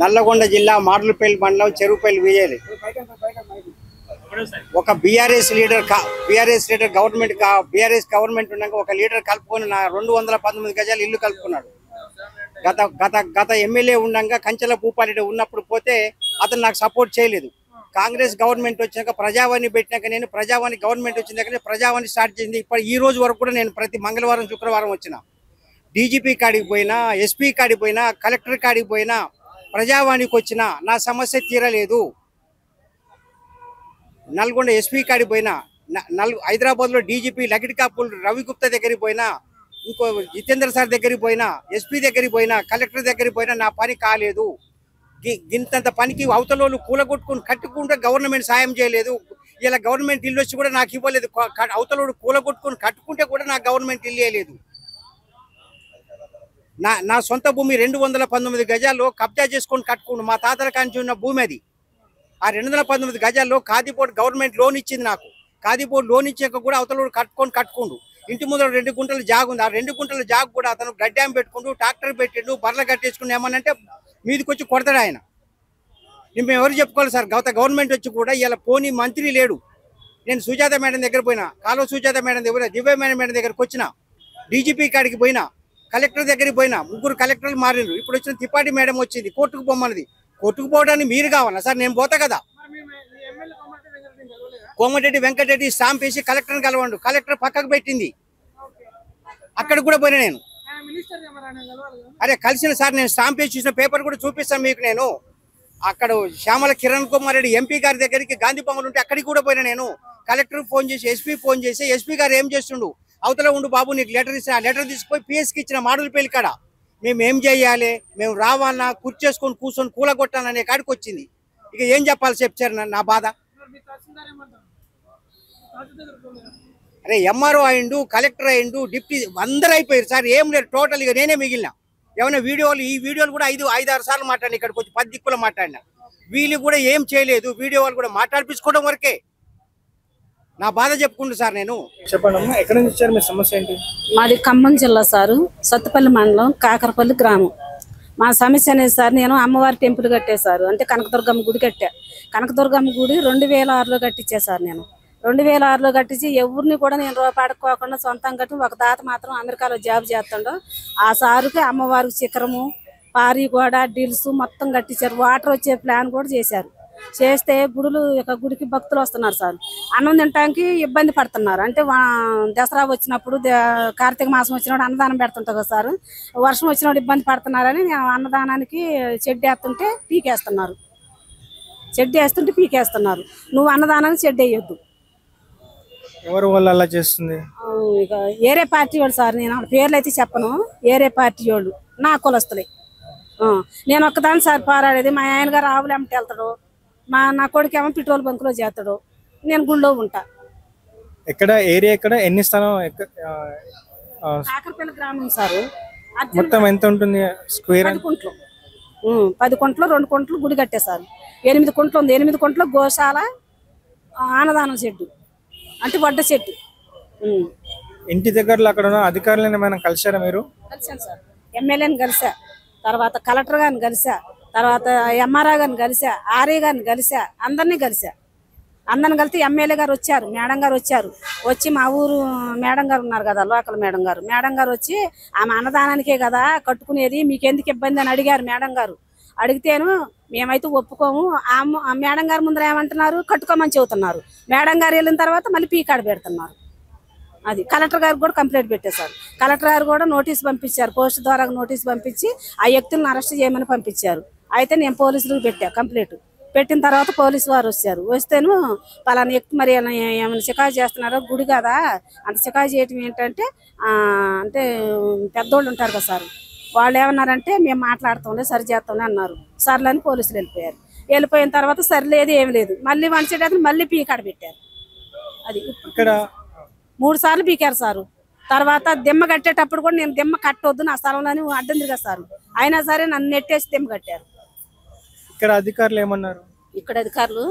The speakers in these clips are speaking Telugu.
నల్లగొండ జిల్లా మాడులపల్లి మండలం చెరువుపల్లి విజయలి ఒక బీఆర్ఎస్ లీడర్ గవర్నమెంట్ ఉన్నాక ఒక లీడర్ కలుపుకొని నా 219 గజాలు ఇల్లు కలుపుకున్నాడు. గత ఎమ్మెల్యే ఉండగా కంచెల భూపాలరెడ్డి ఉన్నప్పుడు పోతే అతను నాకు సపోర్ట్ చేయలేదు. కాంగ్రెస్ గవర్నమెంట్ వచ్చినాక ప్రజావాణి పెట్టినాక నేను ప్రజావాణి గవర్నమెంట్ వచ్చినాక ప్రజావాణి స్టార్ట్ చేసింది. ఇప్పుడు ఈ రోజు వరకు కూడా నేను ప్రతి మంగళవారం శుక్రవారం వచ్చిన డీజీపీ కాడికి పోయినా, ఎస్పీ కాడికి పోయినా, కలెక్టర్ కాడికి పోయినా, ప్రజావాణికి వచ్చినా నా సమస్య తీరలేదు. నల్గొండ ఎస్పీ కాడికి పోయినా, హైదరాబాద్లో డీజీపీ లగిడికాపుల్ రవిగుప్తా దగ్గరికి పోయినా, ఇంకో జితేంద్ర సార్ దగ్గరికి పోయినా, ఎస్పీ దగ్గరికి పోయినా, కలెక్టర్ దగ్గరికి పోయినా నా పని కాలేదు. గింతంత పనికి అవతలోళ్ళు కూలగొట్టుకుని కట్టుకుంటే గవర్నమెంట్ సాయం చేయలేదు. ఇలా గవర్నమెంట్ ఇల్లు వచ్చి కూడా నాకు ఇవ్వలేదు. అవతలోడు కూలగొట్టుకుని కట్టుకుంటే కూడా నాకు గవర్నమెంట్ ఇల్లు ఇవ్వలేదు. నా సొంత భూమి 219 గజాల్లో కబ్జా చేసుకొని కట్టుకుండు. మా తాతల కాంచి ఉన్న భూమి అది. ఆ 219 గజాల్లో ఖాదీపోర్ట్ గవర్నమెంట్ లోన్ ఇచ్చింది నాకు. ఖాదీపోర్ట్ లోన్ ఇచ్చాక కూడా అవతలోడు కట్టుకుండు. ఇంటి ముందర 2 గుంటల జాగు ఉంది. ఆ 2 గుంటల జాగు కూడా అతను గడ్డాం పెట్టుకుంటూ ట్రాక్టర్ పెట్టిండు, బర్రెలు కట్టేసుకుని ఏమనంటే మీదికి వచ్చి కొడతాడు ఆయన. మేము ఎవరు చెప్పుకోవాలి సార్? గవర్నమెంట్ వచ్చి కూడా ఇలా పోనీ మంత్రి లేడు. నేను సుజాత మేడం దగ్గర పోయినా, కాలువ సుజాత మేడం దగ్గర, దివ్య మేడం దగ్గరకు వచ్చిన, డీజీపీ కాడికి పోయినా, కలెక్టర్ దగ్గరికి పోయినా, 3 కలెక్టర్లు మారిండ్రు. ఇప్పుడు వచ్చిన త్రిపాఠి మేడం వచ్చింది, కోర్టుకు పోమన్నది. కోర్టుకు పోవడానికి మీరు కావాలా సార్? నేను పోతా కదా. కోమటిరెడ్డి వెంకటరెడ్డి స్టాంప్ వేసి కలెక్టర్ని కలవండు. కలెక్టర్ పక్కకు పెట్టింది. అక్కడ కూడా పోయినా నేను. అరే కలిసిన సార్, నేను స్టాంప్ వేసి చూసిన పేపర్ కూడా చూపిస్తాను మీకు. నేను అక్కడ శ్యామల కిరణ్ కుమార్ రెడ్డి ఎంపీ గారి దగ్గరికి గాంధీ భవన్ ఉంటే అక్కడికి కూడా పోయినా నేను. కలెక్టర్ ఫోన్ చేసి, ఎస్పీ ఫోన్ చేసి, ఎస్పీ గారు ఏం చేస్తుండు, అవతల ఉండు బాబు నీకు లెటర్ ఇస్తే ఆ లెటర్ తీసుకుపోయి పిఎస్కి ఇచ్చిన మాడులపల్లి కాడ. మేము ఏం చేయాలి, మేము రావాలన్నా కూర్చేసుకొని కూర్చొని కూలగొట్టాలనే కాడికి వచ్చింది. ఇక ఏం చెప్పాలి చెప్తారు నా బాధ. అరే ఎంఆర్ఓ అయిండు, కలెక్టర్ అయిండు, డిప్యూటీ అందరూ అయిపోయారు సార్. ఏం లేదు, టోటల్ ఇక నేనే మిగిలిన. ఏమైనా ఈ వీడియోలు కూడా 5-6 సార్లు మాట్లాడినా. ఇక్కడికి వచ్చి 10 దిక్కులు మాట్లాడినా. వీళ్ళు కూడా ఏం చేయలేదు. వీడియో వాళ్ళు కూడా మాట్లాడిపించుకోవడం వరకే. నా బాధ చెప్పుకుంటూ సార్ నేను. చెప్పండి అమ్మా, ఎక్కడి నుంచి వచ్చారు? మీ సమస్య ఏంటి? మాది ఖమ్మం జిల్లా సారు, సత్తుపల్లి మండలం, కాకరపల్లి గ్రామం. మా సమస్య అనేది సార్, నేను అమ్మవారి టెంపుల్ కట్టేశారు, అంటే కనకదుర్గమ్మ గుడి కట్టా. కనకదుర్గమ్మ గుడి 2006లో కట్టించా సార్. నేను 2006లో కట్టించి ఎవరిని కూడా నేను రూపాడుకోకుండా సొంతం కట్టి, ఒక తాత మాత్రం అమెరికాలో జాబ్ చేస్తుండో ఆ సారుకి అమ్మవారికి శిఖరము, పారి గోడ, డిల్స్ మొత్తం కట్టించారు. వాటర్ వచ్చే ప్లాన్ కూడా చేశారు. చేస్తే గుడికి భక్తులు వస్తున్నారు సార్. అన్నం తినడానికి ఇబ్బంది పడుతున్నారు. అంటే దసరా వచ్చినప్పుడు, కార్తీక మాసం వచ్చినప్పుడు అన్నదానం పెడుతుంటారు కదా సార్. వర్షం వచ్చినప్పుడు ఇబ్బంది పడుతున్నారని నేను అన్నదానానికి షెడ్ వేస్తుంటే పీకేస్తున్నారు. నువ్వు అన్నదానానికి షెడ్ వేయొద్దు. ఎవరు వాళ్ళు అలా చేస్తుంది? ఇక ఏరే పార్టీ వాళ్ళు సార్. నేను పేర్లు అయితే చెప్పను. ఏరే పార్టీ వాళ్ళు నా కులస్తులే. నేను ఒక్కదాన్ని సార్ పోరాడేది. మా ఆయన గారు ఆవులు అమ్మటి వెళ్తాడు, నా కొడుకేమో పెట్రోల్ బంకులో చేస్తాడు, నేను గుళ్ళో ఉంటా. ఎక్కడ ఏరియా? ఎక్కడ? ఎన్ని స్థలం? కాకరపల్లి గ్రామం సార్. మొత్తం ఎంత ఉంటుంది స్క్వేర్? 10 కుంట్లు. 10 కుంట్లు, 2 కుంట్లు గుడి కట్టేశారు. 8 కుంట్లు ఉంది. 8 కుంట్లో గోశాల, అన్నదానం చెట్టు, అంటే వడ్డ చెట్టు. ఇంటి దగ్గరలో అక్కడ ఉన్న అధికారులను ఏమైనా కలిసారా మీరు? కలిసాను సార్. ఎమ్మెల్యేని కలిసా, తర్వాత కలెక్టర్ గారిని కలిసా, తర్వాత ఎంఆర్ఓ గారిని కలిసా, ఆర్ఏ గారిని కలిసా, అందరినీ కలిసి ఎమ్మెల్యే గారు వచ్చారు, మేడం గారు వచ్చారు. వచ్చి మా ఊరు మేడం గారు ఉన్నారు కదా, లోకల్ మేడం గారు వచ్చి ఆమె అన్నదానానికే కదా కట్టుకునేది, మీకెందుకు ఇబ్బంది అని అడిగారు మేడం గారు. అడిగితేను మేమైతే ఒప్పుకోము. ఆ మేడం గారు ముందర ఏమంటున్నారు, కట్టుకోమని చెబుతున్నారు. మేడం గారు వెళ్ళిన తర్వాత మళ్ళీ పీకాడ పెడుతున్నారు. అది కలెక్టర్ గారికి కూడా కంప్లైంట్ పెట్టేశారు. కలెక్టర్ గారు కూడా నోటీస్ పంపించారు, పోస్ట్ ద్వారా నోటీస్ పంపించి ఆ వ్యక్తులను అరెస్ట్ చేయమని పంపించారు. అయితే నేను పోలీసులకు పెట్టా కంప్లైంట్. పెట్టిన తర్వాత పోలీసు వారు వచ్చారు. వస్తేను పలానా వ్యక్తి మరి ఏమైనా షికారు చేస్తున్నారో, గుడి కదా అంత షికారు చేయటం ఏంటంటే, అంటే పెద్దోళ్ళు ఉంటారు కదా సార్, వాళ్ళు ఏమన్నారంటే మేము మాట్లాడుతాంలే, సరి చేస్తాంలే అన్నారు. సర్లేని పోలీసులు వెళ్ళిపోయారు. వెళ్ళిపోయిన తర్వాత సరిలేదు, ఏమి లేదు, మళ్ళీ వంచేటప్పుడు మళ్ళీ పీకాడ పెట్టారు. అది ఇక్కడ 3 సార్లు పీకారు సారు. తర్వాత దిమ్మ కట్టేటప్పుడు కూడా నేను దిమ్మ కట్టొద్దు నా స్థలంలోని అడ్డం తిరిగా సారు. అయినా సరే నన్ను నెట్టేసి దిమ్మ కట్టారు. ఇక్కడ అధికారులు ఏమన్నారు? ఇక్కడ అధికారులు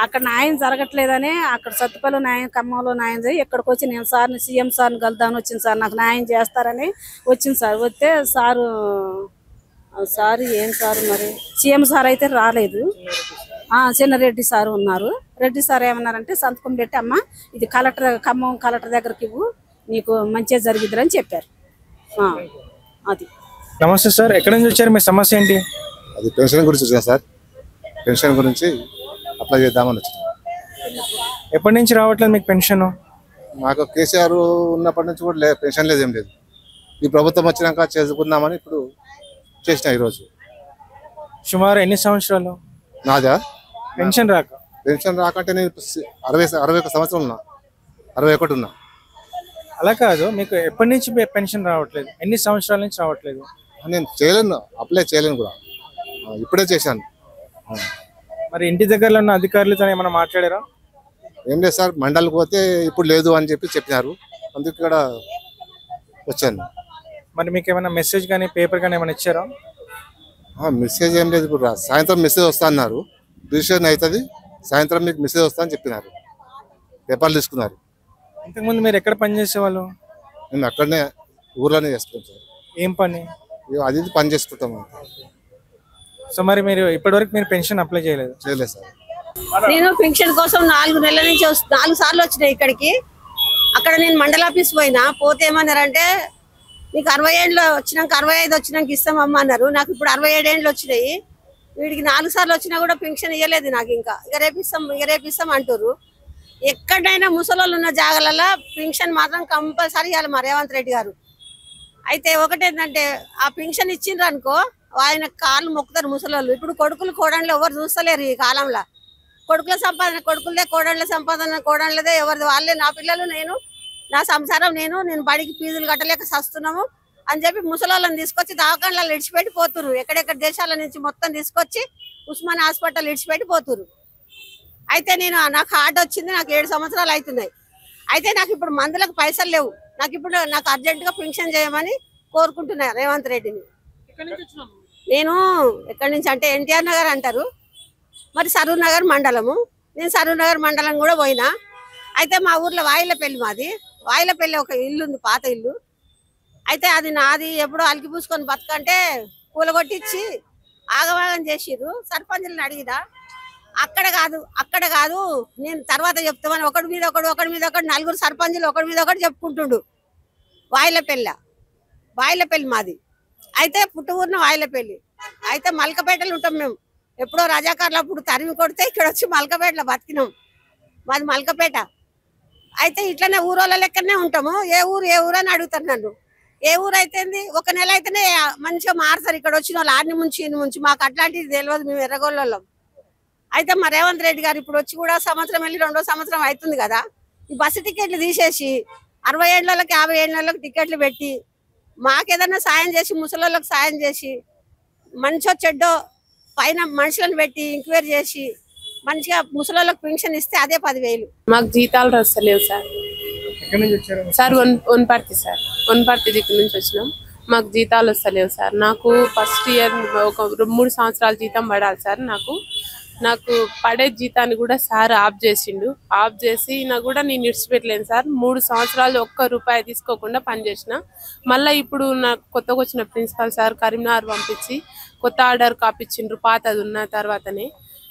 అక్కడ న్యాయం జరగట్లేదని, అక్కడ సత్తుపల్లి న్యాయం, ఖమ్మంలో న్యాయం చేయి, ఇక్కడికి వచ్చి నేను సార్ని సీఎం సార్ని కలుద్దామని వచ్చింది సార్. నాకు న్యాయం చేస్తారని వచ్చింది సార్. వస్తే సారు సార్ ఏం సార్ మరి సీఎం సార్ అయితే రాలేదు. చిన్నారెడ్డి సార్ ఉన్నారు. రెడ్డి సార్ ఏమన్నారంటే సంతకం పెట్టి అమ్మ ఇది ఖమ్మం కలెక్టర్ దగ్గరికి ఇవ్వు, నీకు మంచిగా జరిగిద్దని చెప్పారు. అది. నమస్తే సార్, ఎక్కడి నుంచి వచ్చారు? మీ సమస్య ఏంటి? అది పెన్షన్ గురించి వచ్చింది సార్. పెన్షన్ గురించి అప్లై చేద్దామని వచ్చింది. ఎప్పటి నుంచి రావట్లేదు మీకు పెన్షన్? మాకు కేసీఆర్ ఉన్నప్పటి నుంచి కూడా పెన్షన్ లేదు, ఏం లేదు. ఈ ప్రభుత్వం వచ్చినాక చేసుకుందామని ఇప్పుడు చేసిన ఈరోజు. సుమారు ఎన్ని సంవత్సరాలు నాదా పెన్షన్ రాక? పెన్షన్ రాకంటే నేను 61 సంవత్సరం ఉన్నా, 61 ఉన్నా. అలా కాదు, మీకు ఎప్పటి నుంచి పెన్షన్ రావట్లేదు? ఎన్ని సంవత్సరాల నుంచి రావట్లేదు? నేను చేయలేను, అప్లై చేయలేను కూడా, ఇప్పుడే చేశాను. మరి ఇంటి దగ్గరలో ఉన్న అధికారులతో ఏమైనా మాట్లాడారా? ఏం లేదు సార్, మండలికి పోతే ఇప్పుడు లేదు అని చెప్పినారు, అందుకు ఇక్కడ వచ్చాను. మరి మీకు ఏమైనా మెసేజ్ కానీ పేపర్ కానీ ఏమైనా ఇచ్చారా? మెసేజ్ ఏం లేదు, ఇప్పుడు సాయంత్రం మెసేజ్ వస్తా అన్నారు. రిజిస్ట్రేషన్ అవుతుంది, సాయంత్రం మీకు మెసేజ్ వస్తా అని చెప్పినారు. పేపర్లు తీసుకున్నారు. ఇంతకుముందు మీరు ఎక్కడ పని చేసేవాళ్ళు? మేము అక్కడనే ఊర్లోనే చేసుకుంటాం సార్. ఏం పని? అది పని చేసుకుంటాము. సో మరి మీరు ఇప్పటివరకు మీరు పెన్షన్ అప్లై చేయలేదు? చేయలేదు సార్. నేను పెన్షన్ కోసం 4 నెలల నుంచి 4 సార్లు వచ్చినాయి ఇక్కడికి. అక్కడ నేను మండల ఆఫీస్ పోతే ఏమన్నారంటే నీకు 60 ఏళ్ళు వచ్చినాక 65 వచ్చినాక ఇస్తామమ్మా అన్నారు. నాకు ఇప్పుడు 67 ఏళ్ళు వచ్చినాయి. వీడికి 4 సార్లు వచ్చినా కూడా పెన్షన్ ఇవ్వలేదు నాకు. ఇంకా రేపిస్తాం అంటారు. ఎక్కడైనా ముసలోళ్ళు ఉన్న జాగాలలో పెన్షన్ మాత్రం కంపల్సరీ ఇవ్వాలి మా రేవంత్ రెడ్డి గారు. అయితే ఒకటేంటంటే ఆ పెన్షన్ ఇచ్చిండ్రు అనుకో ఆయన కాళ్ళు మొక్కుతారు ముసలోళ్ళు. ఇప్పుడు కొడుకులు కోడళ్ళు ఎవరు చూస్తలేరు ఈ కాలంలో. కొడుకుల సంపాదన కొడుకులదే, కోడళ్ళ సంపాదన కోడళ్ళదే, ఎవరిది వాళ్ళే. నా పిల్లలు నేను, నా సంసారం నేను బడికి ఫీజులు కట్టలేక సస్తున్నాము అని చెప్పి ముసలోళ్ళని తీసుకొచ్చి దవాఖానలలో ఇడిచిపెట్టి పోతురు. ఎక్కడెక్కడ దేశాల నుంచి మొత్తం తీసుకొచ్చి ఉస్మాన్ హాస్పిటల్ ఇడిచిపెట్టి పోతురు. అయితే నాకు హార్ట్ వచ్చింది, నాకు 7 సంవత్సరాలు అవుతున్నాయి. అయితే నాకు ఇప్పుడు మందులకు పైసలు లేవు. నాకు అర్జెంటుగా పెన్షన్ చేయమని కోరుకుంటున్నా రేవంత్ రెడ్డిని. నేను ఎక్కడి నుంచి అంటే ఎన్టీఆర్ నగర్ అంటారు, మరి సరూర్ నగర్ మండలము. నేను సరూర్ నగర్ మండలం కూడా పోయినా. అయితే మా ఊర్లో వాయిలపల్లి, మాది వాయిలపల్లి ఒక ఇల్లు ఉంది, పాత ఇల్లు. అయితే అది నాది ఎప్పుడో అలికి పూసుకొని బతకంటే కూలగొట్టించి ఆగవాగం చేసిర్రు. సర్పంచులను అడిగిదా, అక్కడ కాదు నేను తర్వాత చెప్తామని ఒకటి మీద ఒకటి 4 సర్పంచులు ఒకటి మీద ఒకటి చెప్పుకుంటుండు. వాయిలపల్లి మాది. అయితే పుట్టుఊరిన వాయిలపల్లి. అయితే మల్కపేటలో ఉంటాం మేము. ఎప్పుడో రజాకారులు అప్పుడు తరిమి కొడితే ఇక్కడ వచ్చి మల్కపేటలో బతికినాం. మాది మల్కపేట. అయితే ఇట్లనే ఊరోళ్ళ లెక్కనే ఉంటాము. ఏ ఊరు అని అడుగుతారు నన్ను. ఏ ఊరు అయితే ఒక నెల అయితేనే మంచిగా మారుతారు ఇక్కడ వచ్చిన వాళ్ళు. ఆడిని ముంచి మాకు అట్లాంటిది తెలియదు, మేము ఎర్రగోళ్ళం. అయితే మా రేవంత్ రెడ్డి గారు ఇప్పుడు వచ్చి కూడా సంవత్సరం వెళ్ళి 2వ సంవత్సరం అవుతుంది కదా. ఈ బస్సు టికెట్లు తీసేసి 60 ఏళ్ళకి 50 ఏళ్ళకి టికెట్లు పెట్టి మాకేదన్నా సాయం చేసి, ముసలోళ్ళకి సాయం చేసి, మంచో చెడ్డో పైన మనుషులను పెట్టి ఎంక్వైరీ చేసి మంచిగా ముసలోళ్ళకి పెన్షన్ ఇస్తే అదే 10,000. మాకు జీతాలు వస్తలేవు సార్. సార్ వనపర్తి దిక్కు నుంచి వచ్చినాం. మాకు జీతాలు వస్తలేవు సార్. నాకు ఫస్ట్ ఇయర్ ఒక 3 సంవత్సరాల జీతం పడాలి సార్. నాకు పడే జీతాన్ని కూడా సార్ ఆఫ్ చేసిండు. ఆఫ్ చేసి నాకు కూడా నేను ఇడిచిపెట్టలేను సార్. 3 సంవత్సరాలు ₹1 తీసుకోకుండా పనిచేసిన. మళ్ళీ ఇప్పుడు నాకు కొత్తగా వచ్చిన ప్రిన్సిపల్ సార్ కరీంనగర్ పంపించి కొత్త ఆర్డర్ కాపిచ్చిండ్రు. పాతది ఉన్న తర్వాతనే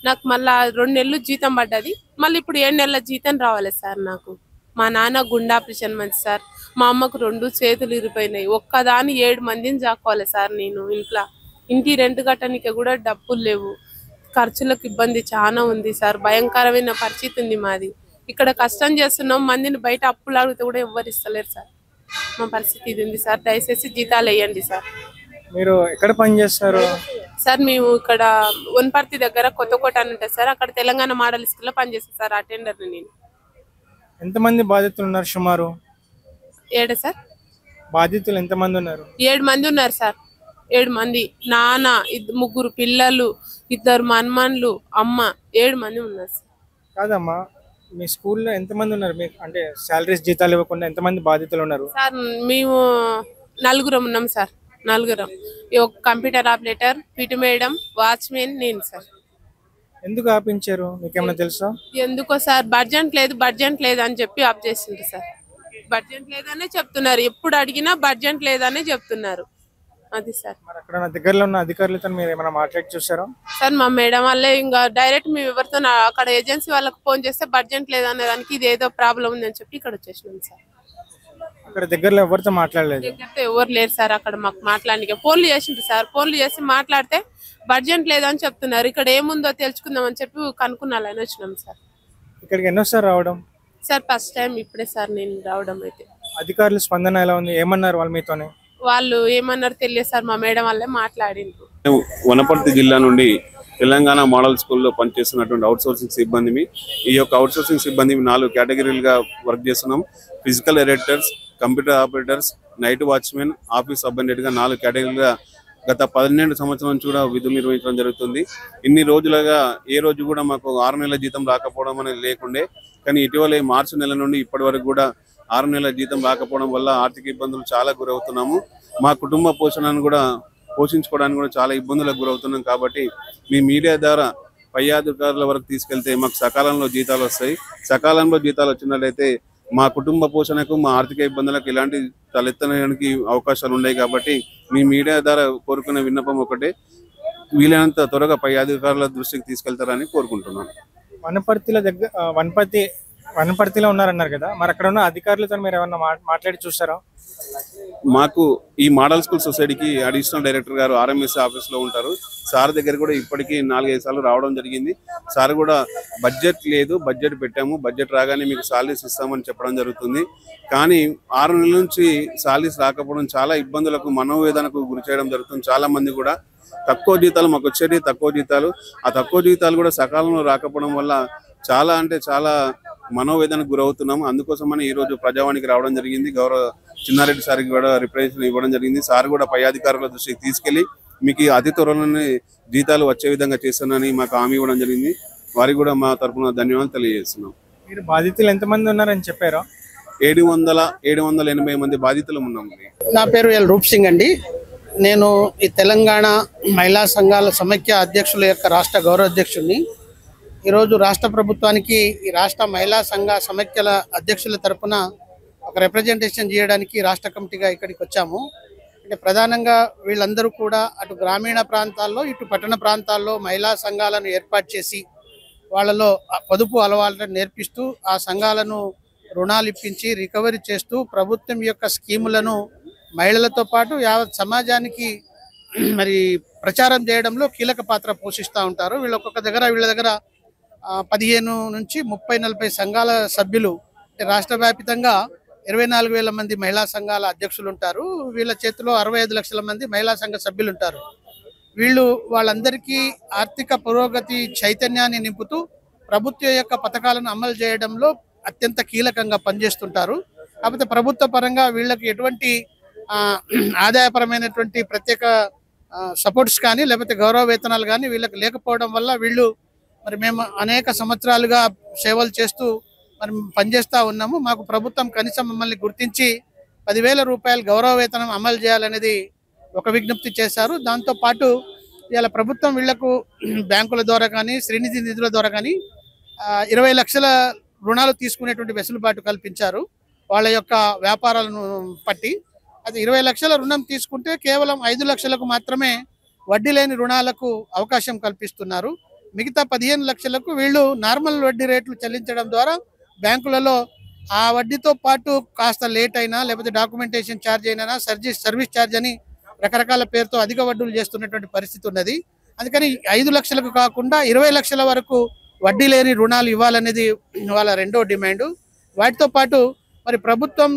నాకు మళ్ళీ 2 నెలలు జీతం పడ్డది. మళ్ళీ ఇప్పుడు 7 నెలల జీతం రావాలి సార్. నాకు మా నాన్న గుండె ఆపరేషన్ మంచి సార్. మా అమ్మకు 2 చేతులు ఇరిపోయినాయి. ఒక్కదాని 7 మందిని చాకోవాలి సార్. నేను ఇంటి రెంట్ కట్టడానికి కూడా డబ్బులు లేవు. ఖర్చులకు ఇబ్బంది చాలా ఉంది సార్. భయంకరమైన పరిస్థితి ఉంది మాది. ఇక్కడ కష్టం చేస్తున్నాం, మందిని బయట అప్పులు అడిగితే కూడా ఎవ్వరు ఇస్తలేరు సార్. మా పరిస్థితి ఇది ఉంది సార్. దయచేసి జీతాలు వేయండి సార్. మీరు ఎక్కడ పని చేస్తారు సార్? మేము ఇక్కడ వనపర్తి దగ్గర కొత్తకోట అని ఉంటుంది సార్. అక్కడ తెలంగాణ మోడల్ స్కూల్లో పనిచేస్తాను సార్. అటెండర్ని నేను. ఎంతమంది బాధితులు ఉన్నారు సుమారు? 7 సార్. బాధితులు ఎంతమంది ఉన్నారు? 7 మంది ఉన్నారు సార్. 7 మంది. నాన్న, 3 పిల్లలు, 2 మన్మన్లు, అమ్మ, 7 మంది ఉన్నారు సార్. కాదమ్మా, మీ స్కూల్లో ఎంతమంది ఉన్నారు? మీకు అంటే శాలరీస్ జీతాలు ఇవ్వకుండా ఎంతమంది బాధితులు ఉన్నారు సార్? మేము 4 ఉన్నాం సార్. 4. ఒక computer operator, PT madam, watchman, నేను సార్. ఎందుకు ఆపించారు మీకేమైనా తెలుసా? ఎందుకో సార్, బడ్జెట్ లేదు అని చెప్పి ఆప్ చేసిండ్రు సార్. బడ్జెట్ లేదనే చెప్తున్నారు. ఎప్పుడు అడిగినా బడ్జెట్ లేదనే చెప్తున్నారు. అది సార్. మరి అక్కడ దగ్గరలో ఉన్న అధికారులతో మీరు ఏమైనా మాట్లాడి చూసారా? సార్ మా మేడం వాళ్ళే ఇంకా డైరెక్ట్ మేము ఎవరితో అక్కడ ఏజెన్సీ వాళ్ళకి ఫోన్ చేస్తే బడ్జెట్ లేదనే దానికి ఇది ఏదో ప్రాబ్లం ఉందని చెప్పి ఇక్కడ వచ్చేసినాం సార్. అక్కడ దగ్గరలో ఎవరితో మాట్లాడలేదు? దగ్గరతో ఎవరు లేరు సార్ అక్కడ మాకు మాట్లాడడానికి. ఫోన్లు చేసిండ్రు సార్, ఫోన్లు చేసి మాట్లాడితే బడ్జెట్ లేదని చెప్తున్నారు. ఇక్కడ ఏముందో తెలుసుకుందాం అని చెప్పి కనుక్కున్నాలని వచ్చినాం సార్. ఇక్కడికి ఎన్నోసారి రావడం? సార్ ఫస్ట్ టైం ఇప్పుడే సార్ నేను రావడం. అయితే అధికారుల స్పందన ఎలా ఉంది? ఏమన్నారు వాళ్ళు మీతోనే? వాళ్ళు ఏమన్నారు తెలియదు సార్, మా మేడం వాళ్ళే మాట్లాడిండ్రు. వనపర్తి జిల్లా నుండి తెలంగాణ మోడల్ స్కూల్లో పనిచేస్తున్నటువంటి అవుట్సోర్సింగ్ సిబ్బంది. ఈ యొక్క అవుట్సోర్సింగ్ సిబ్బంది 4 కేటగిరీలుగా వర్క్ చేస్తున్నాం. Physical editors, computer operators, night watchman, office subordinate గా 4 కేటగిరీలుగా గత 12 సంవత్సరాల నుంచి కూడా విధులు నిర్వహించడం జరుగుతుంది. ఇన్ని రోజులుగా ఏ రోజు కూడా మాకు 6 నెలల జీతం రాకపోవడం అనేది లేకుండే, కానీ ఇటీవల మార్చి నెల నుండి ఇప్పటి వరకు కూడా 6 నెలల జీతం రాకపోవడం వల్ల ఆర్థిక ఇబ్బందులు చాలా గురవుతున్నాము. మా కుటుంబ పోషణను కూడా పోషించుకోవడానికి కూడా చాలా ఇబ్బందులకు గురవుతున్నాం. కాబట్టి మీ మీడియా ద్వారా పై అధికారుల వరకు తీసుకెళ్తే మాకు సకాలంలో జీతాలు వస్తాయి. సకాలంలో జీతాలు వచ్చినట్లయితే మా కుటుంబ పోషణకు, మా ఆర్థిక ఇబ్బందులకు ఇలాంటి తలెత్తడానికి అవకాశాలు ఉన్నాయి. కాబట్టి మీ మీడియా ద్వారా కోరుకునే విన్నపం ఒకటే, వీలైనంత త్వరగా పై అధికారుల దృష్టికి తీసుకెళ్తారని కోరుకుంటున్నాను. వనపర్తిలో ఉన్నారన్నారు కదా, మరి అక్కడ ఉన్న అధికారులతో మీరు ఏమన్నా మాట్లాడి చూసారా? మాకు ఈ మోడల్ స్కూల్ సొసైటీకి అడిషనల్ డైరెక్టర్ గారు ఆర్ఎంఎస్ ఆఫీస్లో ఉంటారు. సార్ దగ్గర కూడా ఇప్పటికీ 4-5 సార్లు రావడం జరిగింది. సార్ కూడా బడ్జెట్ లేదు, బడ్జెట్ పెట్టాము, బడ్జెట్ రాగానే మీకు సాలరీస్ ఇస్తామని చెప్పడం జరుగుతుంది. కానీ 6 నెలల నుంచి సాలరీస్ రాకపోవడం చాలా ఇబ్బందులకు, మనోవేదనకు గురి చేయడం జరుగుతుంది. చాలా మంది కూడా తక్కువ జీతాలు మాకు వచ్చేది, తక్కువ జీతాలు, ఆ తక్కువ జీతాలు కూడా సకాలంలో రాకపోవడం వల్ల చాలా అంటే చాలా మనోవేదనకు గురవుతున్నాము. అందుకోసమని ఈ రోజు ప్రజావానికి రావడం జరిగింది. గౌరవ చిన్నారెడ్డి సార్కి కూడా రిప్రజెంటేషన్ ఇవ్వడం జరిగింది. సార్ కూడా పై అధికారుల దృష్టికి తీసుకెళ్లి మీకు అతి త్వరలోనే జీతాలు వచ్చే విధంగా చేస్తానని మాకు హామీ ఇవ్వడం జరిగింది. వారికి కూడా మా తరఫున ధన్యవాదాలు తెలియజేస్తున్నాం. మీరు బాధితులు ఎంతమంది ఉన్నారని చెప్పారా? 780 మంది బాధితులు ఉన్నాం. నా పేరు ఎల్ రూప్ సింగ్ అండి. నేను ఈ తెలంగాణ మహిళా సంఘాల సమైక్య అధ్యక్షుల యొక్క రాష్ట్ర గౌరవ అధ్యక్షుడిని. ఈరోజు రాష్ట్ర ప్రభుత్వానికి ఈ రాష్ట్ర మహిళా సంఘ సమైక్యల అధ్యక్షుల తరపున ఒక రిప్రజెంటేషన్ చేయడానికి రాష్ట్ర కమిటీగా ఇక్కడికి వచ్చాము. అంటే ప్రధానంగా వీళ్ళందరూ కూడా అటు గ్రామీణ ప్రాంతాల్లో ఇటు పట్టణ ప్రాంతాల్లో మహిళా సంఘాలను ఏర్పాటు చేసి వాళ్ళలో పొదుపు అలవాట్లను నేర్పిస్తూ ఆ సంఘాలను రుణాలు ఇప్పించి రికవరీ చేస్తూ ప్రభుత్వం యొక్క స్కీములను మహిళలతో పాటు యావత్ సమాజానికి మరి ప్రచారం చేయడంలో కీలక పాత్ర పోషిస్తూ ఉంటారు. వీళ్ళ దగ్గర 15 నుంచి 30-40 సంఘాల సభ్యులు, రాష్ట్ర వ్యాప్తంగా 24,000 మంది మహిళా సంఘాల అధ్యక్షులు ఉంటారు. వీళ్ళ చేతిలో 65 లక్షల మంది మహిళా సంఘ సభ్యులు ఉంటారు. వాళ్ళందరికీ ఆర్థిక పురోగతి చైతన్యాన్ని నింపుతూ ప్రభుత్వం యొక్క పథకాలను అమలు చేయడంలో అత్యంత కీలకంగా పనిచేస్తుంటారు. కాకపోతే ప్రభుత్వ పరంగా వీళ్ళకి ఎటువంటి ఆదాయపరమైనటువంటి ప్రత్యేక సపోర్ట్స్ కానీ లేకపోతే గౌరవ వేతనాలు కానీ వీళ్ళకి లేకపోవడం వల్ల వీళ్ళు మరి మేము అనేక సంవత్సరాలుగా సేవలు చేస్తూ మరి పనిచేస్తూ ఉన్నాము. మాకు ప్రభుత్వం కనీసం మమ్మల్ని గుర్తించి 10,000 రూపాయలు గౌరవ వేతనం అమలు చేయాలనేది ఒక విజ్ఞప్తి చేశారు. దాంతోపాటు ఇవాళ ప్రభుత్వం వీళ్లకు బ్యాంకుల ద్వారా కానీ శ్రీనిధి నిధుల ద్వారా కానీ 20 లక్షల రుణాలు తీసుకునేటువంటి వెసులుబాటు కల్పించారు వాళ్ళ యొక్క వ్యాపారాలను పట్టి. అది 20 లక్షల రుణం తీసుకుంటే కేవలం 5 లక్షలకు మాత్రమే వడ్డీ లేని రుణాలకు అవకాశం కల్పిస్తున్నారు. మిగతా 15 లక్షలకు వీళ్ళు నార్మల్ వడ్డీ రేట్లు చెల్లించడం ద్వారా బ్యాంకులలో ఆ వడ్డీతో పాటు కాస్త లేట్ అయినా లేకపోతే డాక్యుమెంటేషన్ ఛార్జ్ అయినా సర్వీస్ ఛార్జ్ అని రకరకాల పేరుతో అధిక వడ్డీలు చేస్తున్నటువంటి పరిస్థితి ఉన్నది. అందుకని 5 లక్షలకు కాకుండా 20 లక్షల వరకు వడ్డీ లేని రుణాలు ఇవ్వాలనేది వాళ్ళ రెండో డిమాండ్. వాటితో పాటు మరి ప్రభుత్వం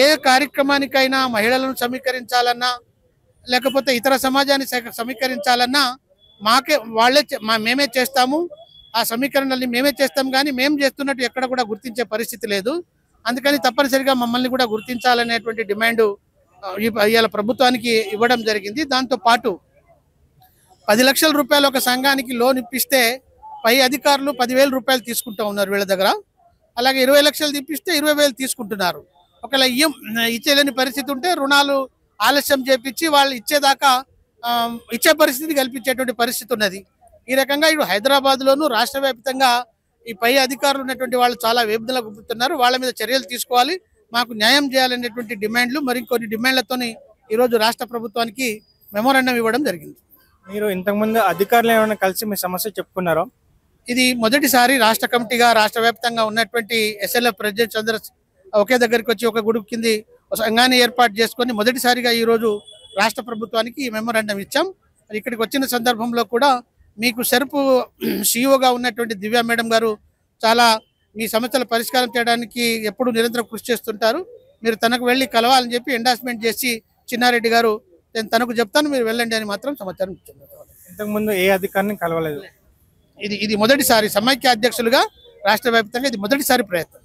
ఏ కార్యక్రమానికైనా మహిళలను సమీకరించాలన్నా లేకపోతే ఇతర సమాజాన్ని సమీకరించాలన్నా మేమే చేస్తాము, ఆ సమీకరణల్ని మేమే చేస్తాం, కానీ మేము చేస్తున్నట్టు ఎక్కడ కూడా గుర్తించే పరిస్థితి లేదు. అందుకని తప్పనిసరిగా మమ్మల్ని కూడా గుర్తించాలనేటువంటి డిమాండ్ ఇవాళ ప్రభుత్వానికి ఇవ్వడం జరిగింది. దాంతో పాటు 10 లక్షల రూపాయలు ఒక సంఘానికి లోన్ ఇప్పిస్తే పై అధికారులు 10,000 రూపాయలు తీసుకుంటూ ఉన్నారు వీళ్ళ దగ్గర. అలాగే 20 లక్షలు ఇప్పిస్తే 20,000 తీసుకుంటున్నారు. ఒకవేళ ఇచ్చేలేని పరిస్థితి ఉంటే రుణాలు ఆలస్యం చేపించి వాళ్ళు ఇచ్చేదాకా ఇచ్చే పరిస్థితి కల్పించేటువంటి పరిస్థితి ఉన్నది. ఈ రకంగా ఇటు హైదరాబాద్లోనూ రాష్ట్ర వ్యాప్తంగా ఈ పై అధికారులు ఉన్నటువంటి వాళ్ళు చాలా వేదనలు గుప్పుతున్నారు. వాళ్ళ మీద చర్యలు తీసుకోవాలి, మాకు న్యాయం చేయాలనేటువంటి డిమాండ్లు మరికొన్ని డిమాండ్లతోని ఈరోజు రాష్ట్ర ప్రభుత్వానికి మెమోరాండం ఇవ్వడం జరిగింది. మీరు ఇంతకుముందు అధికారులు ఏమైనా కలిసి మీ సమస్య చెప్పుకున్నారో? ఇది మొదటిసారి రాష్ట్ర కమిటీగా రాష్ట్ర వ్యాప్తంగా ఉన్నటువంటి SLF ప్రెసిడెంట్స్ అందరూ ఒకే దగ్గరికి వచ్చి ఒక గ్రూప్ కింది ఒక సంఘాన్ని ఏర్పాటు చేసుకొని మొదటిసారిగా ఈరోజు రాష్ట్ర ప్రభుత్వానికి ఈ మెమోరాండం ఇచ్చాం. ఇక్కడికి వచ్చిన సందర్భంలో కూడా మీకు సెర్పు CEO ఉన్నటువంటి దివ్య మేడం గారు చాలా మీ సమస్యల పరిష్కారం చేయడానికి ఎప్పుడు నిరంతరం కృషి చేస్తుంటారు. మీరు తనకు వెళ్ళి కలవాలని చెప్పి ఎండార్స్మెంట్ చేసి చిన్నారెడ్డి గారు నేను తనకు చెప్తాను మీరు వెళ్ళండి అని మాత్రం సమాచారం ఇచ్చారు. ఇంతకుముందు ఏ అధికారిని కలవలేదు. ఇది మొదటిసారి సమైక్య అధ్యక్షులుగా రాష్ట్ర వ్యాప్తంగా ఇది మొదటిసారి ప్రయత్నం.